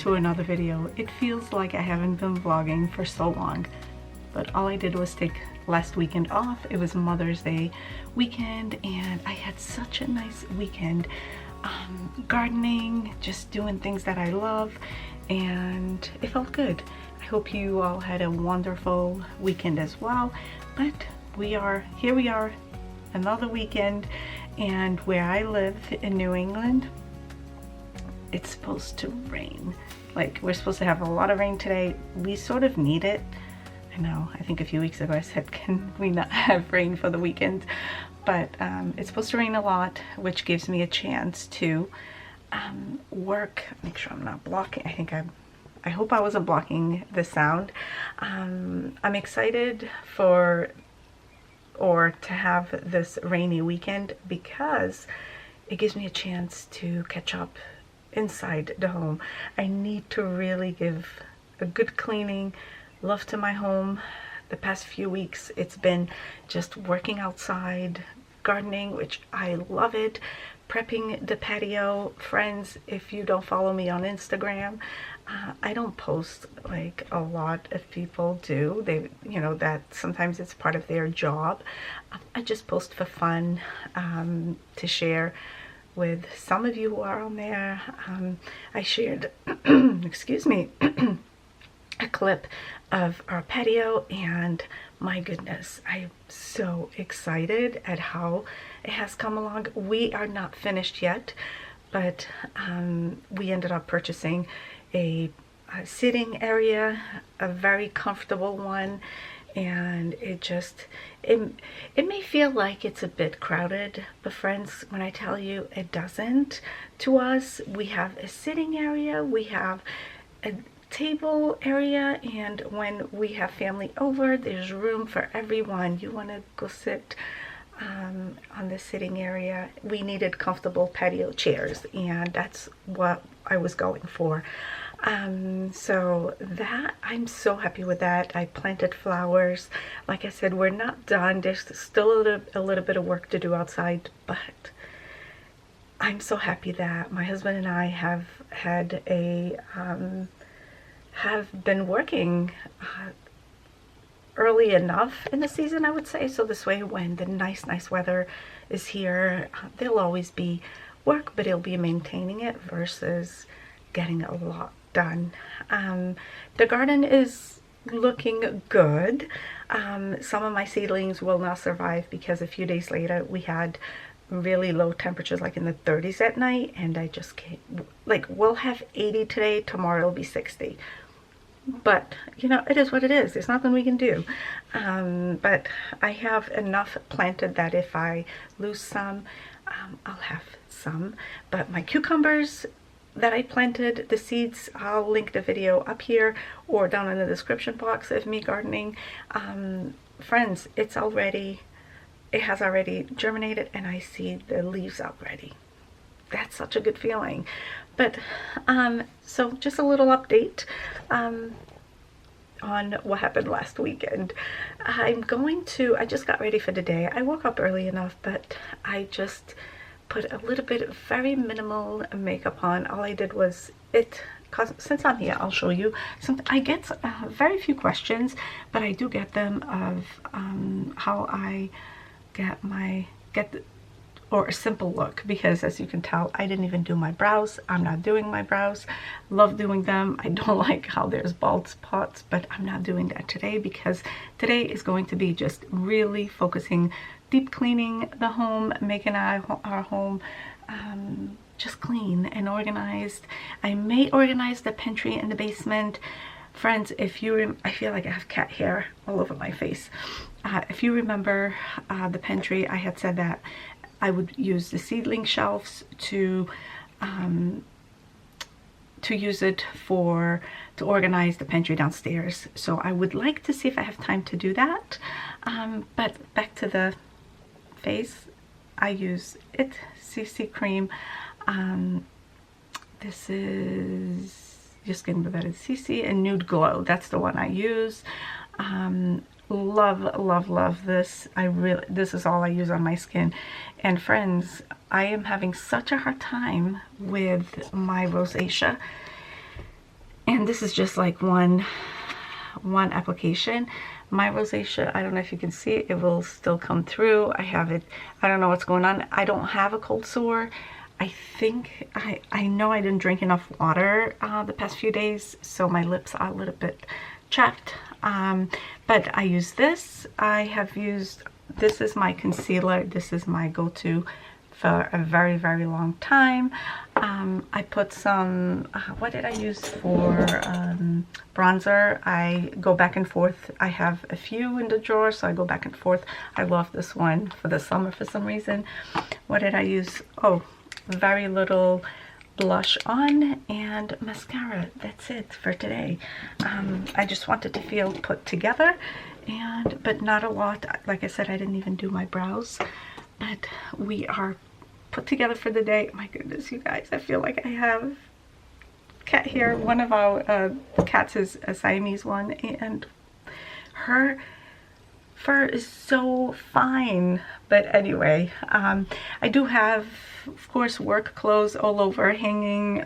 to another video. It feels like I haven't been vlogging for so long, but all I did was take last weekend off. It was Mother's Day weekend and I had such a nice weekend, gardening, just doing things that I love, and it felt good. I hope you all had a wonderful weekend as well. But here we are, another weekend, and where I live in New England, it's supposed to rain. Like, we're supposed to have a lot of rain today. We sort of need it. I know, I think a few weeks ago I said, can we not have rain for the weekend? But it's supposed to rain a lot, which gives me a chance to work. Make sure I'm not blocking. I hope I wasn't blocking the sound. I'm excited to have this rainy weekend because it gives me a chance to catch up inside the home. I need to really give a good cleaning, love to my home. The past few weeks it's been just working outside, gardening, which I love it, prepping the patio. Friends, if you don't follow me on Instagram, I don't post like a lot of people do. They, you know, that sometimes it's part of their job. I just post for fun, to share with some of you who are on there. I shared, excuse me, a clip of our patio, and my goodness, I'm so excited at how it has come along. We are not finished yet, but we ended up purchasing a sitting area, a very comfortable one, and it may feel like it's a bit crowded, but friends, when I tell you, it doesn't. To us, we have a sitting area, we have a table area, and when we have family over, there's room for everyone. You want to go sit on the sitting area. We needed comfortable patio chairs, and that's what I was going for. So that, I'm so happy with that. I planted flowers. Like I said, we're not done. There's still a little bit of work to do outside, but I'm so happy that my husband and I have been working early enough in the season, I would say, so this way when the nice weather is here, there'll always be work, but it'll be maintaining it versus getting a lot done. The garden is looking good. Some of my seedlings will not survive because a few days later we had really low temperatures, like in the 30s at night, and I just can't, like, we'll have 80 today, tomorrow it'll be 60. But you know, it is what it is. There's nothing we can do. But I have enough planted that if I lose some, I'll have some. But my cucumbers that I planted, the seeds, I'll link the video up here or down in the description box of me gardening. Friends, it has already germinated, and I see the leaves already. That's such a good feeling. But so just a little update on what happened last weekend. I just got ready for the day. I woke up early enough, but I just put a little bit of very minimal makeup on. All I did was cause since I'm here, I'll show you something. I get very few questions, but I do get them of how I or a simple look, because as you can tell, I didn't even do my brows. I'm not doing my brows. Love doing them. I don't like how there's bald spots, but I'm not doing that today because today is going to be just really focusing, deep cleaning the home, making our home just clean and organized. I may organize the pantry and the basement. Friends, I feel like I have cat hair all over my face. If you remember the pantry, I had said that I would use the seedling shelves to use it to organize the pantry downstairs. So I would like to see if I have time to do that. But back to the face, I use CC cream. This is Your Skin Without a CC and Nude Glow. That's the one I use. Love this. This is all I use on my skin. And friends, I am having such a hard time with my rosacea. And this is just like one application. My rosacea, I don't know if you can see it, it will still come through. I have it, I don't know what's going on. I don't have a cold sore. I think, I know I didn't drink enough water the past few days, so my lips are a little bit chapped. But I use this. I have used, this is my concealer. This is my go-to for a very, very long time. I put some, what did I use for bronzer? I go back and forth. I have a few in the drawer, so I go back and forth. I love this one for the summer for some reason. What did I use? Oh, very little blush on and mascara. That's it for today. I just wanted to feel put together, but not a lot. Like I said, I didn't even do my brows, but we are put together for the day. My goodness, you guys, I feel like I have cat hair. One of our cats is a Siamese one, and her fur is so fine. But anyway, I do have, of course, work clothes all over, hanging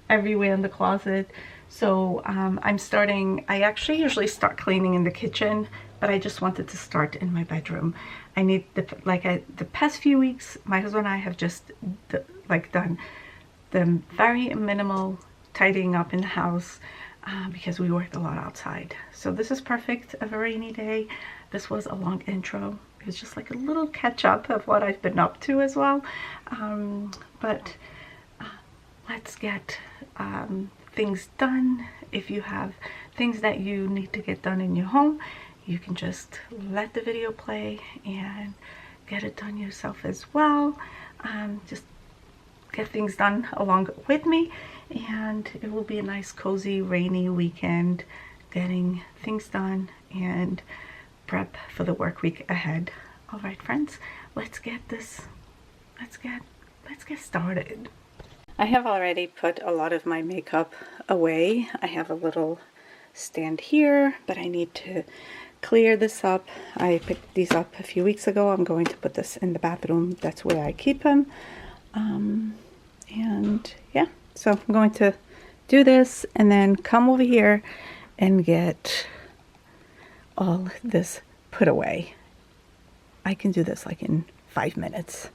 everywhere in the closet. So I actually usually start cleaning in the kitchen, but I just wanted to start in my bedroom. I need, the past few weeks, my husband and I have just done the very minimal tidying up in the house because we worked a lot outside. So this is perfect of a rainy day. This was a long intro. It was just like a little catch up of what I've been up to as well. But let's get things done. If you have things that you need to get done in your home, you can just let the video play and get it done yourself as well. Just get things done along with me, and it will be a nice cozy rainy weekend getting things done and prep for the work week ahead. All right, friends, let's get started. I have already put a lot of my makeup away. I have a little stand here, but I need to clear this up. I picked these up a few weeks ago. I'm going to put this in the bathroom. That's where I keep them. And yeah, so I'm going to do this and then come over here and get all this put away. I can do this like in 5 minutes.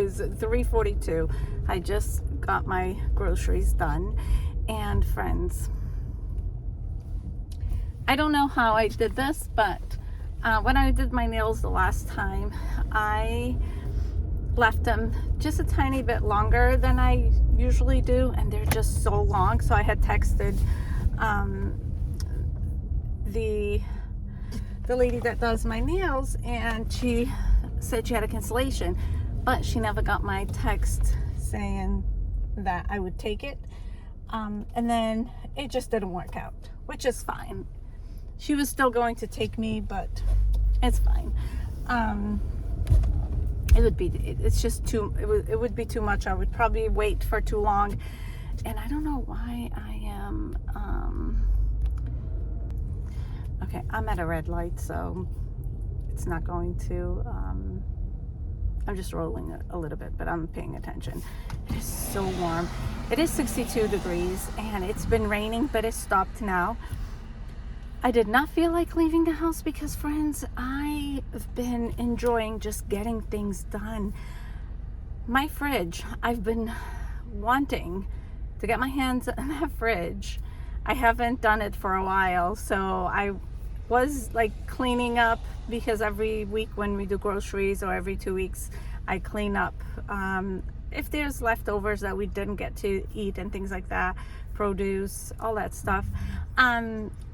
is 3:42. I just got my groceries done. And friends, I don't know how I did this, but when I did my nails the last time, I left them just a tiny bit longer than I usually do, and they're just so long. So I had texted the lady that does my nails, and she said she had a cancellation, but she never got my text saying that I would take it. And then it just didn't work out, which is fine. She was still going to take me, but it's fine. It would be too much. I would probably wait for too long, and I don't know why I am okay, I'm at a red light, so it's not going to I'm just rolling a little bit, but I'm paying attention. It is so warm. It is 62 degrees, and it's been raining, but it stopped now. I did not feel like leaving the house because, friends, I've been enjoying just getting things done. My fridge, I've been wanting to get my hands on that fridge. I haven't done it for a while, so I was like cleaning up, because every week when we do groceries, or every 2 weeks, I clean up if there's leftovers that we didn't get to eat and things like that, produce, all that stuff.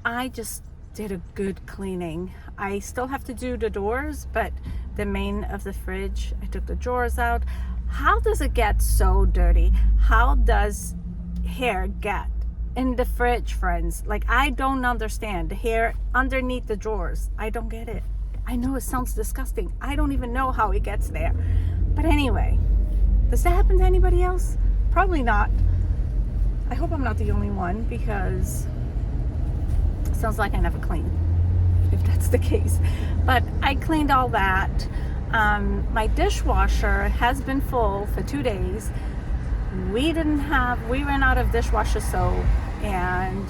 I just did a good cleaning. I still have to do the doors, but the main of the fridge, I took the drawers out. How does it get so dirty? How does hair get in the fridge, friends? Like, I don't understand. The hair underneath the drawers, I don't get it. I know it sounds disgusting. I don't even know how it gets there. But anyway, does that happen to anybody else? Probably not. I hope I'm not the only one, because it sounds like I never clean, if that's the case. But I cleaned all that. My dishwasher has been full for 2 days. We ran out of dishwasher soap, and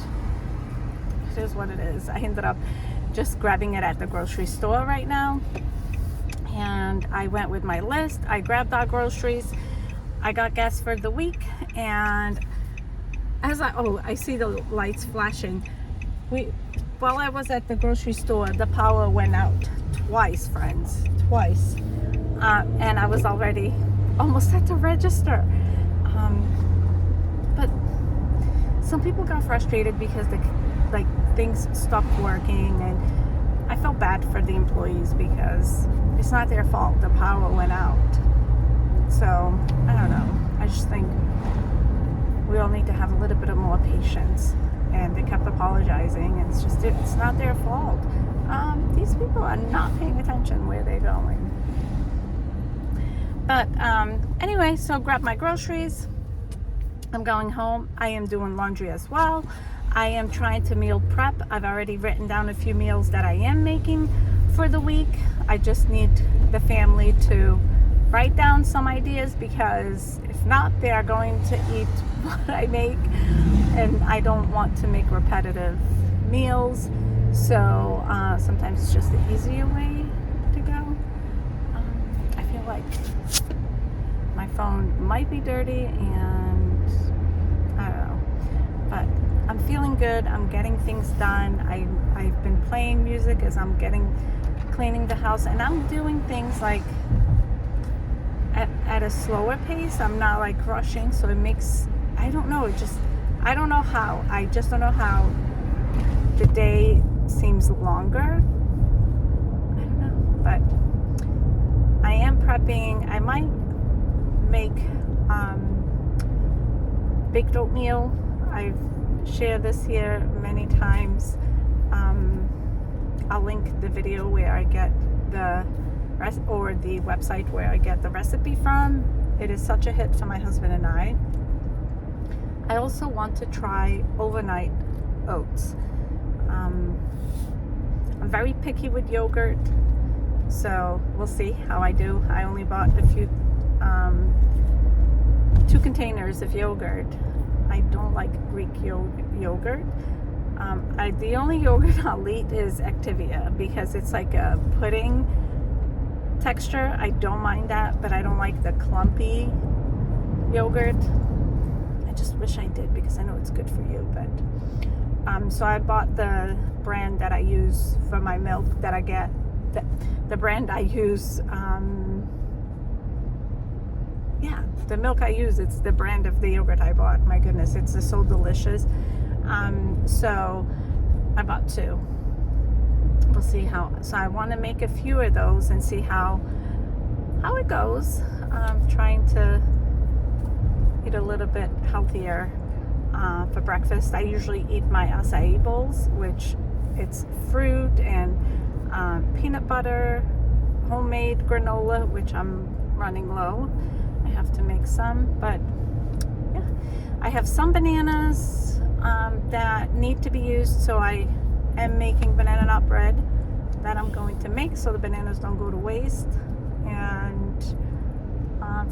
it is what it is. I ended up just grabbing it at the grocery store right now, and I went with my list. I grabbed our groceries. I got gas for the week, and I see the lights flashing. While I was at the grocery store, the power went out twice, friends, twice, and I was already almost at the register. But some people got frustrated because things stopped working, and I felt bad for the employees because it's not their fault. The power went out. So I don't know. I just think we all need to have a little bit of more patience. And they kept apologizing, and it's not their fault. These people are not paying attention where they're going. But anyway, so grab my groceries. I'm going home. I am doing laundry as well. I am trying to meal prep. I've already written down a few meals that I am making for the week. I just need the family to write down some ideas, because if not, they are going to eat what I make, and I don't want to make repetitive meals. So sometimes it's just the easier way to go. I feel like my phone might be dirty, and I don't know, but I'm feeling good. I'm getting things done. I've been playing music as I'm cleaning the house, and I'm doing things like at a slower pace. I'm not like rushing, so it makes, I don't know how the day seems longer. I don't know, but I am prepping. I might make baked oatmeal. I've shared this here many times. I'll link the video where I get the website where I get the recipe from. It is such a hit for my husband and I. I also want to try overnight oats. I'm very picky with yogurt, so we'll see how I do. I only bought a few 2 containers of yogurt. I don't like Greek yogurt. The only yogurt I'll eat is Activia, because it's like a pudding texture. I don't mind that, but I don't like the clumpy yogurt. I just wish I did, because I know it's good for you. But so I bought the brand that I use for my milk that I get. The brand I use, yeah, the milk I use, it's the brand of the yogurt I bought. My goodness, it's so delicious. So I bought 2. We'll see how. So I want to make a few of those and see how it goes. I'm trying to eat a little bit healthier for breakfast. I usually eat my acai bowls, which it's fruit and peanut butter, homemade granola, which I'm running low. I have to make some, but yeah, I have some bananas that need to be used, so I am making banana nut bread that I'm going to make so the bananas don't go to waste. And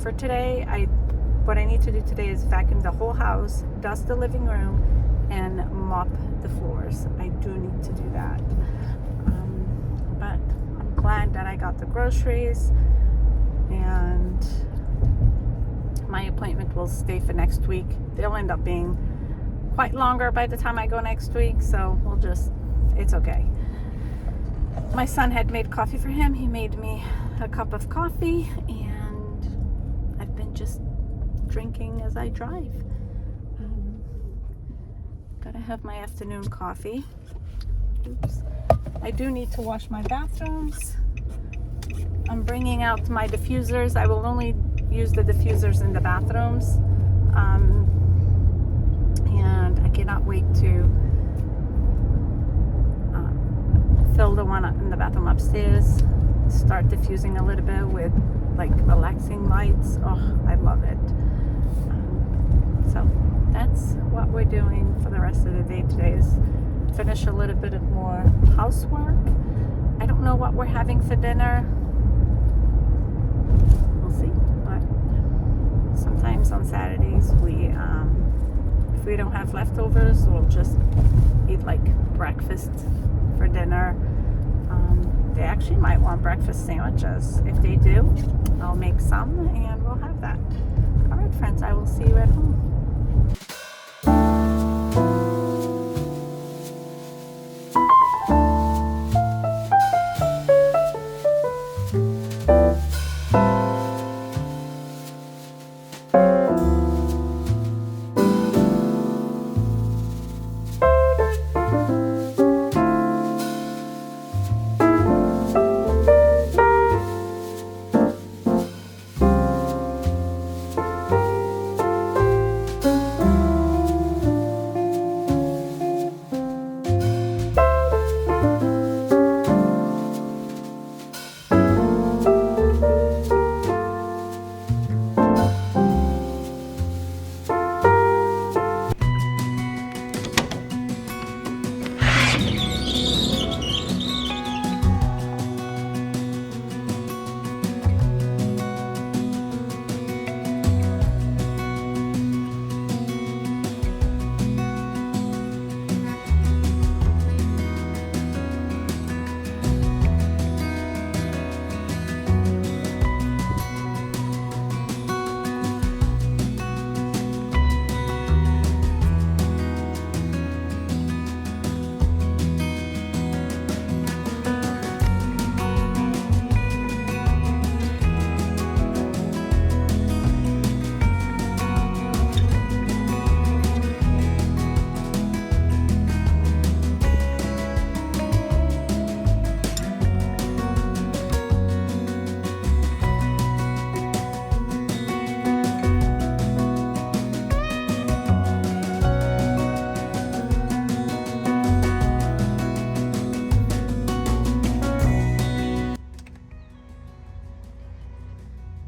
for today, what I need to do today is vacuum the whole house, dust the living room, and mop the floors. I do need to do that. But I'm glad that I got the groceries, and my appointment will stay for next week. They'll end up being quite longer by the time I go next week, so it's okay. My son had made coffee for him. He made me a cup of coffee, and I've been just drinking as I drive. Gotta have my afternoon coffee. Oops. I do need to wash my bathrooms. I'm bringing out my diffusers. I will only use the diffusers in the bathrooms. And I cannot wait to fill the one in the bathroom upstairs. Start diffusing a little bit with like relaxing lights. Oh, I love it. So that's what we're doing for the rest of the day today, is finish a little bit of more housework. I don't know what we're having for dinner. We'll see. But sometimes on Saturdays if we don't have leftovers, we'll just eat like breakfast for dinner. They actually might want breakfast sandwiches. If they do, I'll make some and we'll have that. All right, friends, I will see you at home.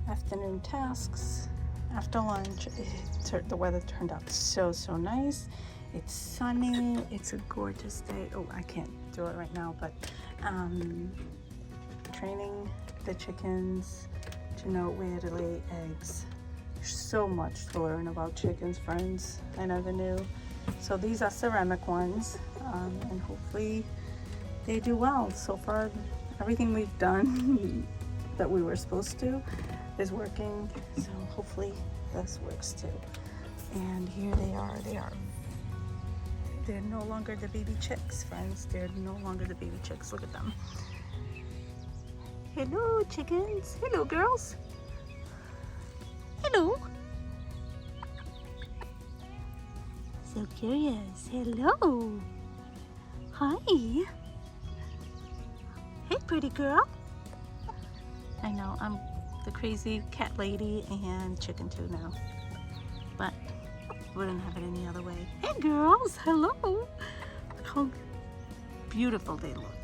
Afternoon tasks. After lunch, the weather turned out so nice. It's sunny. It's a gorgeous day. Oh, I can't do it right now, but training the chickens to know where to lay eggs. There's so much to learn about chickens, friends. I never knew. So these are ceramic ones, and hopefully they do well. So far, everything we've done that we were supposed to is working, so hopefully this works too. And here they are. They're no longer the baby chicks, friends. They're no longer the baby chicks. Look at them. Hello, chickens. Hello, girls. Hello. So curious. Hello. Hi. Hey, pretty girl. I know, I'm the crazy cat lady and chicken too now, but wouldn't have it any other way. Hey girls, hello. Look how beautiful they look.